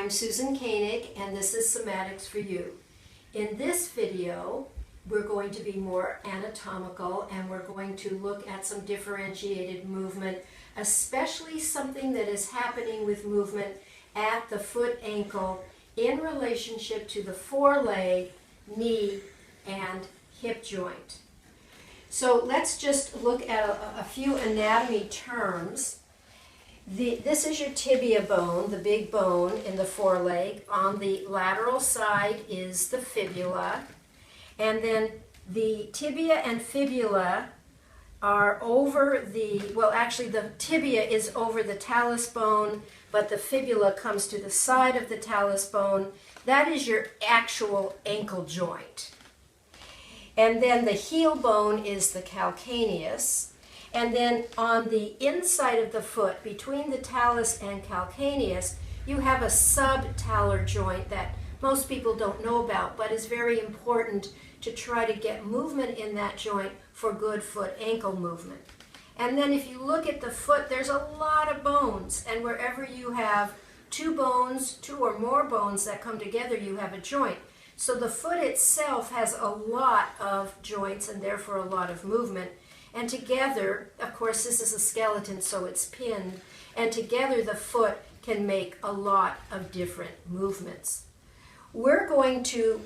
I'm Susan Koenig, and this is Somatics for You. In this video, we're going to be more anatomical, and we're going to look at some differentiated movement, especially something that is happening with movement at the foot ankle in relationship to the foreleg, knee, and hip joint. So let's just look at a few anatomy terms. This is your tibia bone, the big bone in the foreleg. On the lateral side is the fibula. And then the tibia and fibula are over the tibia is over the talus bone, but the fibula comes to the side of the talus bone. That is your actual ankle joint. And then the heel bone is the calcaneus. And then on the inside of the foot, between the talus and calcaneus, you have a subtalar joint that most people don't know about, but is very important to try to get movement in that joint for good foot-ankle movement. And then if you look at the foot, there's a lot of bones, and wherever you have two or more bones that come together, you have a joint. So the foot itself has a lot of joints and therefore a lot of movement. And together, of course, this is a skeleton, so it's pinned, and together the foot can make a lot of different movements. I'm going to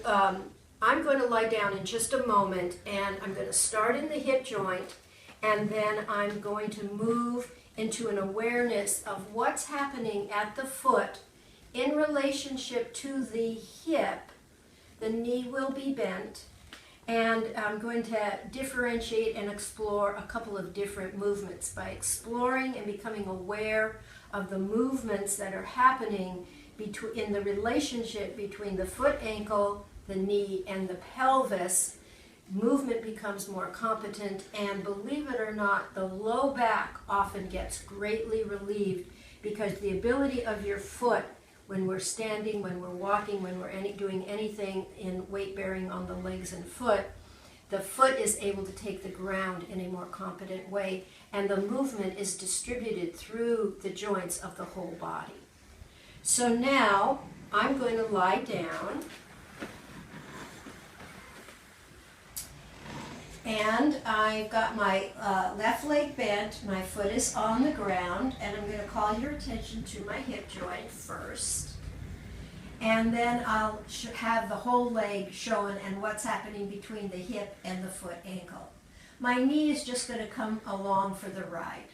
lie down in just a moment, and I'm going to start in the hip joint, and then I'm going to move into an awareness of what's happening at the foot in relationship to the hip. The knee will be bent, and I'm going to differentiate and explore a couple of different movements. By exploring and becoming aware of the movements that are happening in the relationship between the foot ankle, the knee, and the pelvis, movement becomes more competent, and believe it or not, the low back often gets greatly relieved because the ability of your foot, when we're standing, when we're walking, when we're doing anything in weight bearing on the legs and foot, the foot is able to take the ground in a more competent way, and the movement is distributed through the joints of the whole body. So now I'm going to lie down, and I've got my left leg bent, my foot is on the ground, and I'm going to call your attention to my hip joint first. And then I'll have the whole leg shown and what's happening between the hip and the foot ankle. My knee is just going to come along for the ride.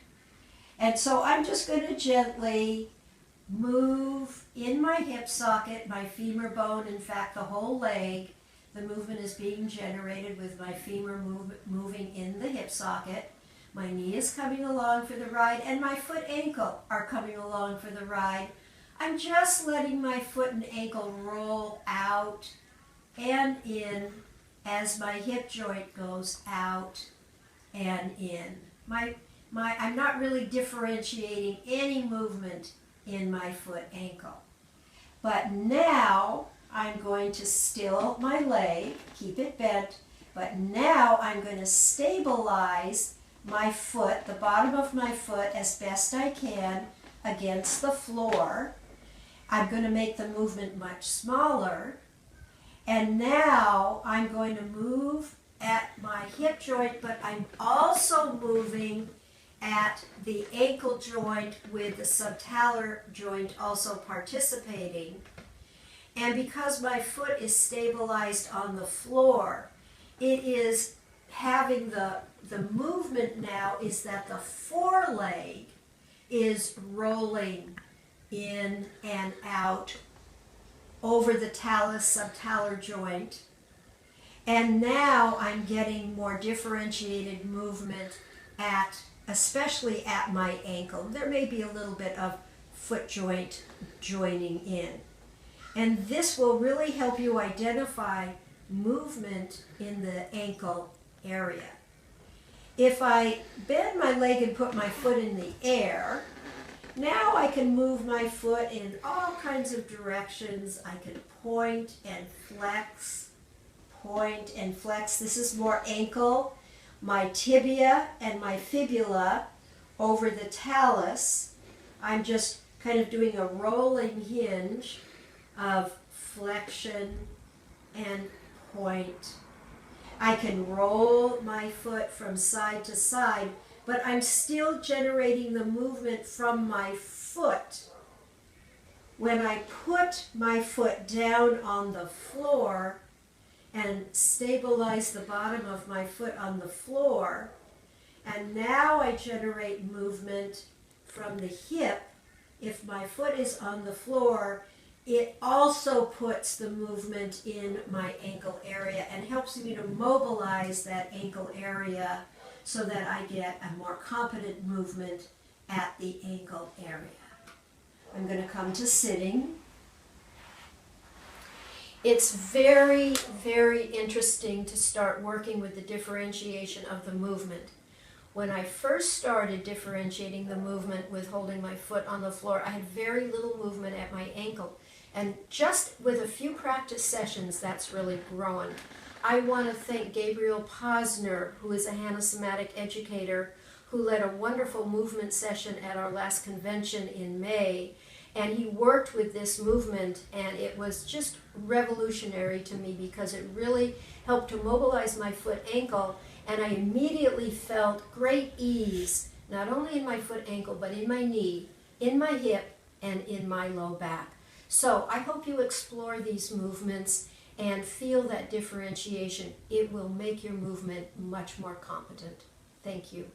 And so I'm just going to gently move in my hip socket, my femur bone, in fact the whole leg. The movement is being generated with my femur moving in the hip socket. My knee is coming along for the ride, and my foot ankle are coming along for the ride. I'm just letting my foot and ankle roll out and in as my hip joint goes out and in. I'm not really differentiating any movement in my foot ankle. But now I'm going to still my leg, keep it bent, but now I'm going to stabilize my foot, the bottom of my foot, as best I can against the floor. I'm going to make the movement much smaller, and now I'm going to move at my hip joint, but I'm also moving at the ankle joint with the subtalar joint also participating. And because my foot is stabilized on the floor, it is having the movement now is that the foreleg is rolling in and out over the talus subtalar joint. And now I'm getting more differentiated movement especially at my ankle. There may be a little bit of foot joint joining in. And this will really help you identify movement in the ankle area. If I bend my leg and put my foot in the air, now I can move my foot in all kinds of directions. I can point and flex, point and flex. This is more ankle. My tibia and my fibula over the talus. I'm just kind of doing a rolling hinge of flexion and point. I can roll my foot from side to side, but I'm still generating the movement from my foot. When I put my foot down on the floor and stabilize the bottom of my foot on the floor, and now I generate movement from the hip. If my foot is on the floor, it also puts the movement in my ankle area and helps me to mobilize that ankle area so that I get a more competent movement at the ankle area. I'm going to come to sitting. It's very, very interesting to start working with the differentiation of the movement. When I first started differentiating the movement with holding my foot on the floor, I had very little movement at my ankle. And just with a few practice sessions, that's really grown. I want to thank Gabriel Posner, who is a hanosomatic educator, who led a wonderful movement session at our last convention in May. And he worked with this movement, and it was just revolutionary to me because it really helped to mobilize my foot ankle, and I immediately felt great ease, not only in my foot ankle, but in my knee, in my hip, and in my low back. So I hope you explore these movements and feel that differentiation. It will make your movement much more competent. Thank you.